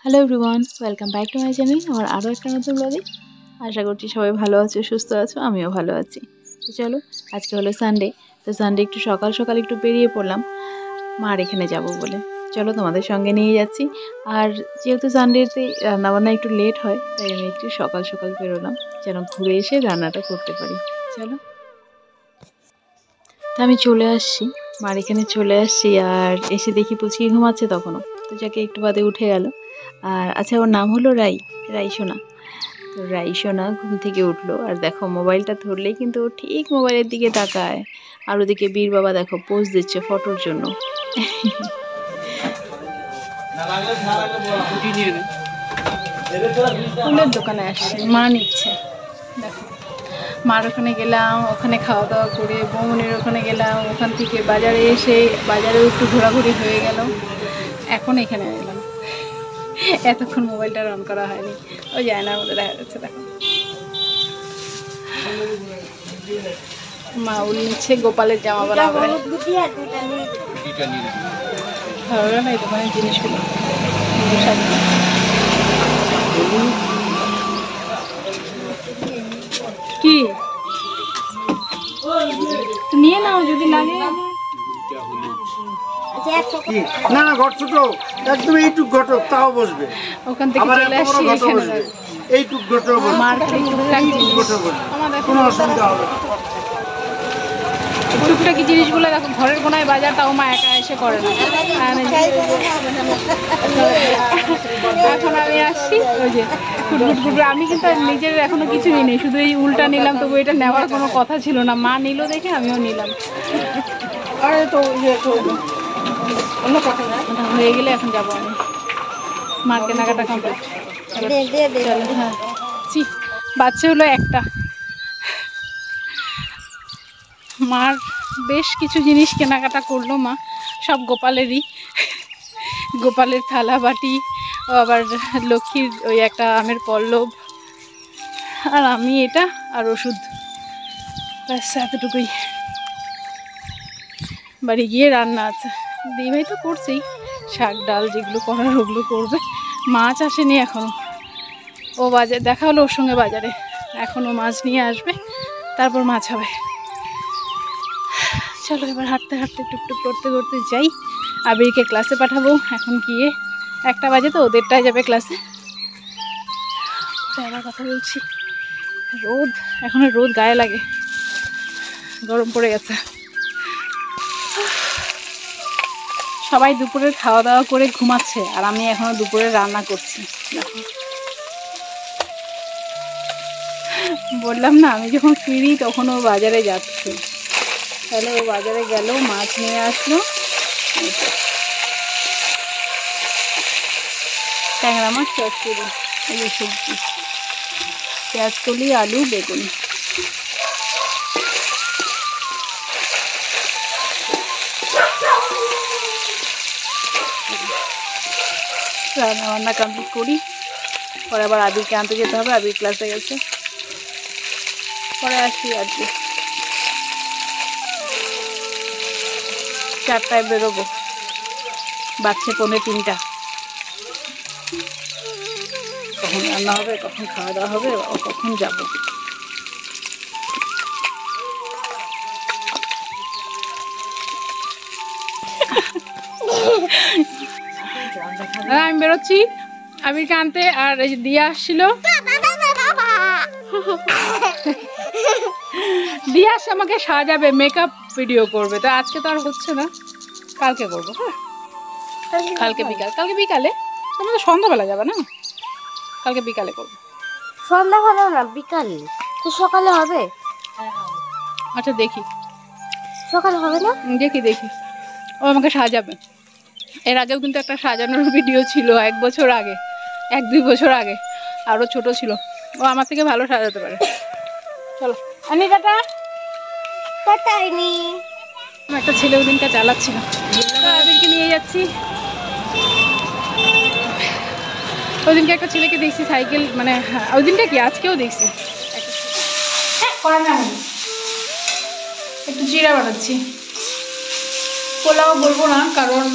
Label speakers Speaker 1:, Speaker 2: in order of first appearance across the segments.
Speaker 1: Hello everyone, welcome back to my channel. আমার আরও একটা নতুন ব্লগে। আশা করছি সবাই ভালো আছো, সুস্থ আছো, আমিও ভালো আছি। তো চলো, আজকে হলো সানডে। তো সানডে একটু সকাল সকাল একটু বেরিয়ে পড়লাম মার এখানে যাব বলে। চলো তোমাদের সঙ্গে নিয়ে যাচ্ছি। আর যেহেতু সানডেতে রান্নাবান্না একটু লেট হয়, তাই আমি একটু সকাল সকাল বেরোলাম যেন ঘুরে এসে রান্নাটা করতে পারি। চলো, তা আমি চলে আসছি, মার এখানে চলে আসছি। আর এসে দেখি পুচকি ঘুমাচ্ছে তখনও। তো যাকে একটু বাদে উঠে গেল। আর আচ্ছা, ওর নাম হলো রাইসোনা। তো রাইসোনা ঘুম থেকে উঠলো, আর দেখো মোবাইলটা ধরলেই কিন্তু ও ঠিক মোবাইলের দিকে তাকায়। আর ওদিকে বীর বাবা দেখো পোজ দিচ্ছে ফটোর জন্য। ফুলের দোকানে আসছে, মা নিচ্ছে। দেখো, মার ওখানে গেলাম, ওখানে খাওয়া দাওয়া করে বৌমনির ওখানে গেলাম, ওখান থেকে বাজারে এসে বাজারেও একটু ঘোরাঘুরি হয়ে গেল। এখন এখানে এলাম, এতক্ষণ মোবাইলটা অন করা হয়নি। ওই যায় না আমাদের দেখা যাচ্ছে। দেখো মা উল নিচ্ছে গোপালের জামা বানাবে। ভালো না এই দোকানের জিনিসগুলো। কি নিয়ে নাও যদি লাগে।
Speaker 2: না না, ঘট ছোট একদম এইটুক ঘটক তাও বসবে।
Speaker 1: ওখান থেকে চলে আসছি এখানে।
Speaker 2: এইটুক ঘটক কোনো অসুবিধা হবে না।
Speaker 1: টুকটাকি জিনিসগুলো দেখো, ঘরের কোনায় বাজার, তাও মা একা এসে করে না। এখন আমি আসছি ওই যে ফুটফুট ফুটফুট। আমি কিন্তু নিজের এখনো কিছু নিই, শুধু এই উল্টা নিলাম। তবু এটা নেওয়ার কোনো কথা ছিল না, মা নিল দেখে আমিও নিলাম। আরে তো অন্য কথা হয়ে গেলে এখন যাবো আমি। মার কেনাকাটা কমপ্লিট। হ্যাঁ, বাচ্চা হলো একটা। মার বেশ কিছু জিনিস কেনাকাটা করলো মা, সব গোপালেরই। গোপালের থালা বাটি, আবার লক্ষ্মীর ওই একটা আমের পল্লব, আর আমি এটা আর ওষুধ, ব্যাস এতটুকুই। বাড়ি গিয়ে রান্না আছে, দিদিভাই তো করছেই, শাক ডাল যেগুলো করার ওগুলো করবে। মাছ আসেনি এখনও, ও বাজার দেখা হলো ওর সঙ্গে বাজারে, এখনও মাছ নিয়ে আসবে, তারপর মাছ হবে। চলো এবার হাঁটতে হাঁটতে টুকটুক করতে করতে যাই। আবিরকে ক্লাসে পাঠাবো এখন গিয়ে, 1টা বাজে তো, 1:30টায় যাবে ক্লাসে। আবার কথা বলছি, রোদ এখন, রোদ গায়ে লাগে, গরম পড়ে গেছে। সবাই দুপুরের খাওয়া দাওয়া করে ঘুমাচ্ছে, আর আমি এখনো দুপুরে রান্না করছি। বললাম না, আমি যখন ফিরি তখন ও বাজারে যাচ্ছে। তাহলে ও বাজারে গেল, মাছ নিয়ে আসলো, ট্যাংরা মাছ, চচ্চড়ি, এই যে সবজি, পেঁয়াজকলি, আলু, বেগুন। রান্না বান্না কমপ্লিট করি, পরে আবার আবিরকে আনতে যেতে হবে। আবির ক্লাসে গেছে, পরে আসি। আজকে 4টায় বেরোবো, বাচ্চা 2:45। কখন রান্না হবে, কখন খাওয়া দাওয়া হবে, কখন যাবো। আমি বেরোচ্ছি আবিরকে আনতে, আর এই যে দিয়া আসছিল, দিয়া আসে আমাকে সাজাবে, মেকআপ ভিডিও করবে। তো আজকে তো আর হচ্ছে না, কালকে করবো। হ্যাঁ, কালকে বিকালে। তুমি তো সন্ধ্যাবেলা যাবে না, কালকে বিকালে করবো।
Speaker 3: সন্ধ্যাবেলা না, বিকালে। তো সকালে হবে?
Speaker 1: আচ্ছা দেখি,
Speaker 3: সকালে হবে না,
Speaker 1: দেখি। ও আমাকে সাজাবে। এর আগেও কিন্তু একটা সাজানোর ভিডিও ছিল 1 বছর আগে, 1-2 বছর আগে, আরও ছোট ছিল। ও আমার থেকে ভালো সাজাতে পারে। চলো আনি, টাটা। একটা ছেলে ওদিনটা চালাচ্ছিল, আবিরকে নিয়ে যাচ্ছি। ওইদিনকে একটা ছেলেকে দেখছি সাইকেল, মানে ওইদিনটা কি আজকেও দেখছি। একটু জিরা বানাচ্ছি, পোলাও বলবো না, কারণ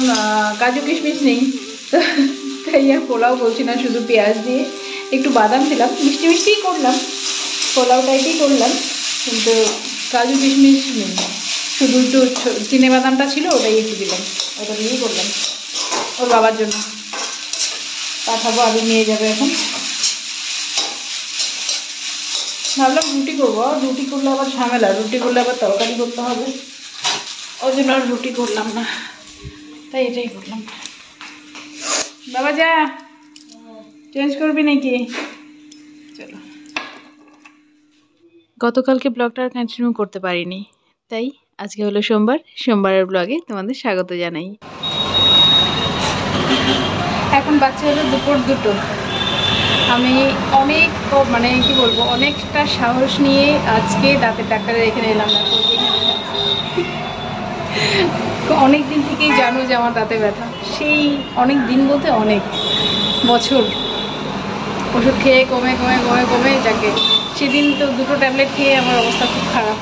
Speaker 1: কাজু কিশমিশ নেই, তাই তাই আর পোলাও বলছি না, শুধু পেঁয়াজ দিয়ে একটু বাদাম দিলাম, মিষ্টি মিষ্টিই করলাম, পোলাও টাইপই করলাম, কিন্তু কাজু কিশমিশ নেই, শুধু একটু চিনে বাদামটা ছিল ওটাই একটু দিলাম, ওটা দিয়েই করলাম ওর বাবার জন্য। পাঠাবো, আলু নিয়ে যাবে এখন। ভাবলাম রুটি করবো, রুটি করলে আবার ঝামেলা, রুটি করলে আবার তরকারি করতে হবে, ওই জন্য আর রুটি করলাম না, তাই এটাই করলাম। বাবা যা, চেঞ্জ করবি নাকি? চলো। গতকালকে ব্লগটা আর কন্টিনিউ করতে পারিনি, তাই আজকে হলো সোমবার, সোমবারের ব্লগে তোমাদের স্বাগত জানাই। এখন বাচ্চা হলো দুপুর 2টো। আমি অনেক মানে কি বলবো, অনেকটা সাহস নিয়ে আজকে দাঁতের ডাক্তারের এখানে এলাম না। অনেক দিন থেকেই জানো যে আমার দাঁতে ব্যথা, সেই অনেক দিন বলতে অনেক বছর ওষুধ খেয়ে কমে কমে কমে কমে যাকে সেদিন তো 2টো ট্যাবলেট খেয়ে আমার অবস্থা খুব খারাপ,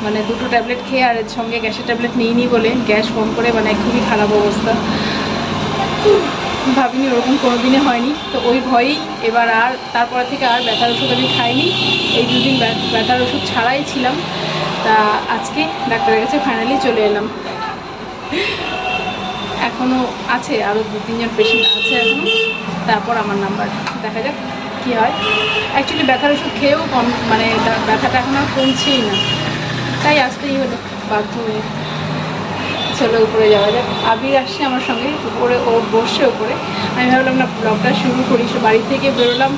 Speaker 1: মানে 2টো ট্যাবলেট খেয়ে আর এর সঙ্গে গ্যাসের ট্যাবলেট নিইনি বলে গ্যাস ফোন করে মানে খুবই খারাপ অবস্থা। ভাবিনি ওরকম কোনো দিনে হয়নি, তো ওই ভয়েই এবার আর তারপর থেকে আর ব্যথার ওষুধ আমি খাইনি, এই 2 দিন ব্যথার ওষুধ ছাড়াই ছিলাম। তা আজকে ডাক্তারের কাছে ফাইনালি চলে এলাম। এখনও আছে, আরও 2-3 জন পেশেন্ট আছে এখনও, তারপর আমার নাম্বার, দেখা যাক কী হয়। অ্যাকচুয়ালি ব্যথার ওষুধ খেয়েও কম, মানে ব্যথাটা এখন আর কমছেই না, তাই আসতেই হলো বাধ্য হয়ে। চলো উপরে যাওয়া যাক। আবির আসছে আমার সঙ্গে, উপরে ও বসছে উপরে। আমি ভাবলাম না ব্লগটা শুরু করি, বাড়ি থেকে বেরোলাম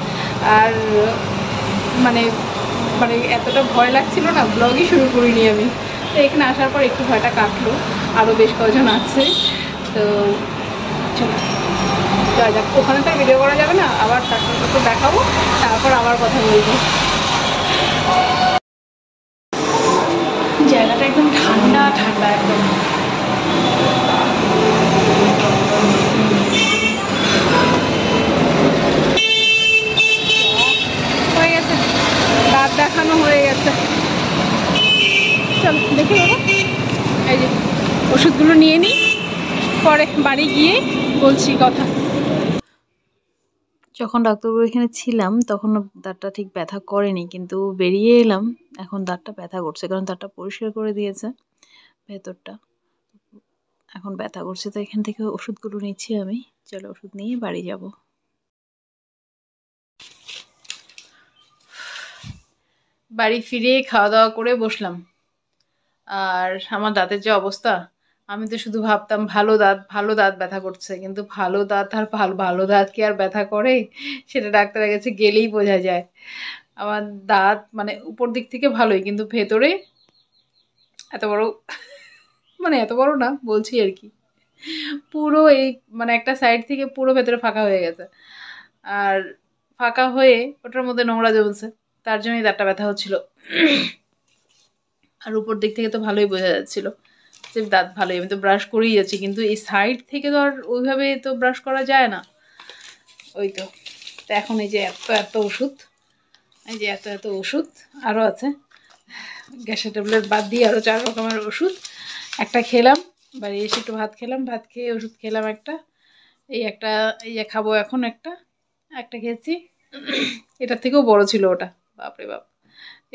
Speaker 1: আর মানে মানে এতটা ভয় লাগছিল না, ব্লগই শুরু করিনি আমি। তো এখানে আসার পর একটু ভয়টা কাটলো, আরও বেশ কজন আছে, তো চলো যাওয়া যাক। ওখানে তো ভিডিও করা যাবে না, আবার ডাক্তারকে দেখাবো, তারপর আবার কথা বলবো। জায়গাটা একদম ঠান্ডা ঠান্ডা একদম। হয়ে গেছে, দাঁত দেখানো হয়ে গেছে। চল দেখে নেবো, এই যে ওষুধগুলো নিয়ে নিই, পরে বাড়ি গিয়ে বলছি কথা। যখন ডাক্তারবাবু এখানে ছিলাম তখন দাঁতটা ঠিক ব্যথা করেনি, কিন্তু বেরিয়ে এলাম এখন দাঁতটা ব্যথা করছে, কারণ দাঁতটা পরিষ্কার করে দিয়েছে ভেতরটা, এখন ব্যথা করছে। তো এখান থেকে ওষুধগুলো নিচ্ছি আমি, চলো ওষুধ নিয়ে বাড়ি যাব। বাড়ি ফিরে খাওয়া দাওয়া করে বসলাম, আর আমার দাঁতের যে অবস্থা, আমি তো শুধু ভাবতাম ভালো দাঁত ব্যথা করছে, কিন্তু ভালো দাঁত আর ভালো দাঁত কি আর ব্যথা করে, সেটা ডাক্তারের কাছে গেলেই বোঝা যায়। আমার দাঁত মানে উপর দিক থেকে ভালোই, কিন্তু ভেতরে এত বড়, মানে এত বড় না বলছি আর কি, পুরো এই মানে একটা সাইড থেকে পুরো ভেতরে ফাঁকা হয়ে গেছে, আর ফাঁকা হয়ে ওটার মধ্যে নোংরা জমছে, তার জন্যই দাঁতটা ব্যথা হচ্ছিল। আর উপর দিক থেকে তো ভালোই বোঝা যাচ্ছিল যে দাঁত ভালোই, আমি তো ব্রাশ করেই যাচ্ছি, কিন্তু এই সাইড থেকে তো আর ওইভাবে তো ব্রাশ করা যায় না। ওই তো এখন এই যে এত ওষুধ, এই যে এত ওষুধ আরও আছে, গ্যাসের ট্যাবলেট বাদ দিয়ে আরও 4 রকমের ওষুধ। একটা খেলাম, বাড়ি এসে একটু ভাত খেলাম, ভাত খেয়ে ওষুধ খেলাম একটা, এই যে খাবো এখন একটা খেয়েছি। এটার থেকেও বড় ছিল ওটা, বাপরে বাপ,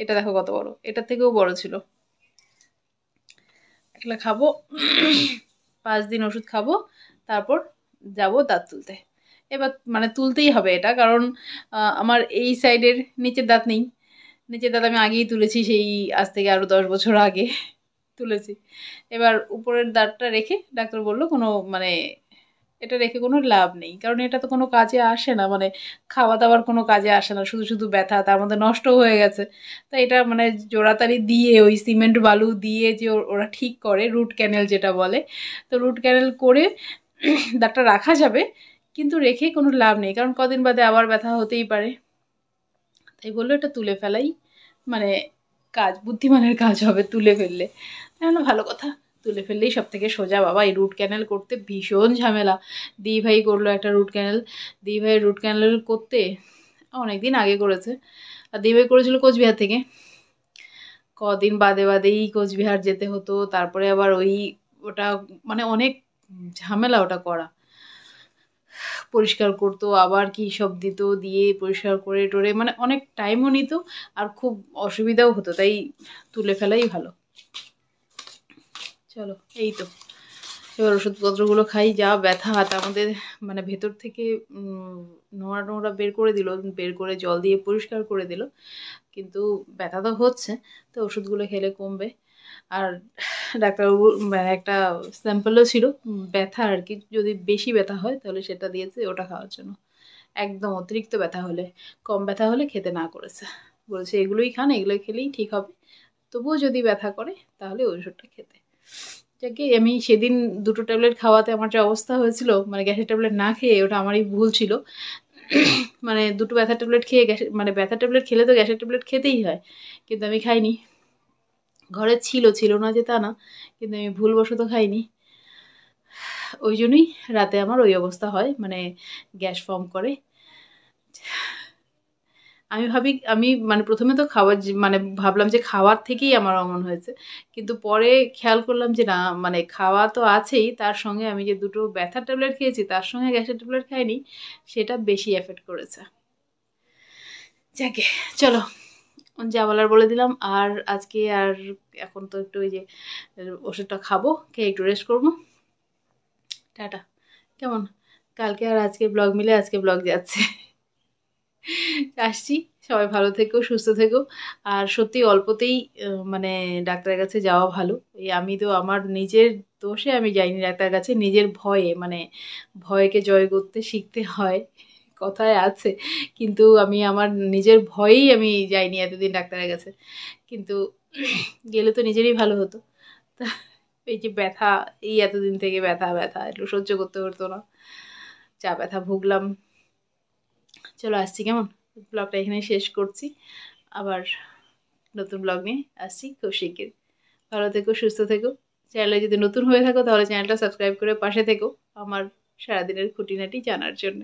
Speaker 1: এটা দেখো কত বড়, এটার থেকেও বড় ছিল। এগুলো খাবো, 5 দিন ওষুধ খাবো, তারপর যাব দাঁত তুলতে। এবার মানে তুলতেই হবে এটা, কারণ আমার এই সাইডের নিচের দাঁত নেই, নিচের দাঁত আমি আগেই তুলেছি, সেই আজ থেকে আরও 10 বছর আগে তুলেছি। এবার উপরের দাঁতটা রেখে ডাক্তার বললো কোনো মানে এটা রেখে কোনো লাভ নেই, কারণ এটা তো কোনো কাজে আসে না, মানে খাওয়া দাওয়ার কোনো কাজে আসে না, শুধু শুধু ব্যথা, তার মধ্যে নষ্ট হয়ে গেছে। তাই এটা মানে জোড়াতাড়ি দিয়ে ওই সিমেন্ট বালু দিয়ে যে ওরা ঠিক করে, রুট ক্যানেল যেটা বলে, তো রুট ক্যানেল করে দাঁতটা রাখা যাবে, কিন্তু রেখে কোনো লাভ নেই, কারণ কদিন বাদে আবার ব্যথা হতেই পারে। তাই বললো এটা তুলে ফেলাই মানে কাজ, বুদ্ধিমানের কাজ হবে তুলে ফেললে। তাহলে ভালো কথা, তুলে ফেললেই সব থেকে সোজা। বাবা এই রুট ক্যানেল করতে ভীষণ ঝামেলা। দিভাই করলো একটা রুট ক্যানেল, দিভাই রুট ক্যানেল করতে অনেক দিন আগে করেছে, আর দিভাই করেছিল কোচবিহার থেকে, কদিন বাদেই কোচবিহার যেতে হতো, তারপরে আবার ওটা মানে অনেক ঝামেলা ওটা করা। পরিষ্কার করতো, আবার কি সব দিত, দিয়ে পরিষ্কার করে টোরে মানে অনেক টাইমও নিত আর খুব অসুবিধাও হতো, তাই তুলে ফেলাই ভালো। চলো এই তো এবার ওষুধপত্রগুলো খাই। যা ব্যথা হাত আমাদের মানে ভেতর থেকে নোংরা নোংরা বের করে দিল, বের করে জল দিয়ে পরিষ্কার করে দিল, কিন্তু ব্যথা তো হচ্ছে, তো ওষুধগুলো খেলে কমবে। আর ডাক্তারবাবু মানে একটা স্যাম্পলও ছিল ব্যথা আর কি, যদি বেশি ব্যথা হয় তাহলে সেটা দিয়েছে ওটা খাওয়ার জন্য। একদম অতিরিক্ত ব্যথা হলে, কম ব্যথা হলে খেতে না করেছে, বলছে এগুলোই খান, এগুলো খেলেই ঠিক হবে, তবুও যদি ব্যথা করে তাহলে ওই ওষুধটা খেতে। যাকে আমি সেদিন 2টো ট্যাবলেট খাওয়াতে আমার যে অবস্থা হয়েছিল, মানে গ্যাসের ট্যাবলেট না খেয়ে, ওটা আমারই ভুল ছিল। মানে 2টো ব্যথার ট্যাবলেট খেয়ে গ্যাসের মানে ব্যথার ট্যাবলেট খেলে তো গ্যাসের ট্যাবলেট খেতেই হয়, কিন্তু আমি খাইনি। ঘরে ছিল না যে তা না, কিন্তু আমি ভুলবশত খাইনি, ওই জন্যই রাতে আমার ওই অবস্থা হয়, মানে গ্যাস ফর্ম করে। আমি মানে প্রথমে তো মানে ভাবলাম যে খাওয়ার থেকেই আমার অমন হয়েছে, কিন্তু পরে খেয়াল করলাম যে না, মানে খাওয়া তো আছেই, তার সঙ্গে আমি যে 2টো ব্যথার ট্যাবলেট খেয়েছি তার সঙ্গে গ্যাসের ট্যাবলেট খাইনি, সেটা বেশি এফেক্ট করেছে। যাকে চলো যা বলার বলে দিলাম। আর আজকে আর এখন তো একটু ওই যে ওষুধটা খাবো, খেয়ে একটু রেস্ট করবো। টাটা। কেমন? কালকে আর আজকে ব্লগ মিলে আজকে ব্লগ যাচ্ছে। আসছি, সবাই ভালো থেকো, সুস্থ থেকো। আর সত্যি অল্পতেই মানে ডাক্তারের কাছে যাওয়া ভালো। এই আমি তো আমার নিজের দোষে আমি যাইনি ডাক্তারের কাছে, নিজের ভয়ে, মানে ভয়কে জয় করতে শিখতে হয় কথায় আছে, কিন্তু আমি আমার নিজের ভয়েই আমি যাইনি এতদিন ডাক্তারের কাছে, কিন্তু গেলে তো নিজেরই ভালো হতো। তা এই যে ব্যথা, এই এতদিন থেকে ব্যথা ব্যথা একটু সহ্য করতে পারতো না, যা ব্যথা ভুগলাম। চলো আসছি, কেমন? ব্লগটা এখানে শেষ করছি, আবার নতুন ব্লগ নিয়ে আসছি খুব শিগগির। ভালো থেকো, সুস্থ থেকো। চ্যানেলে যদি নতুন হয়ে থাকো তাহলে চ্যানেলটা সাবস্ক্রাইব করে পাশে থেকো আমার সারাদিনের খুঁটিনাটি জানার জন্য।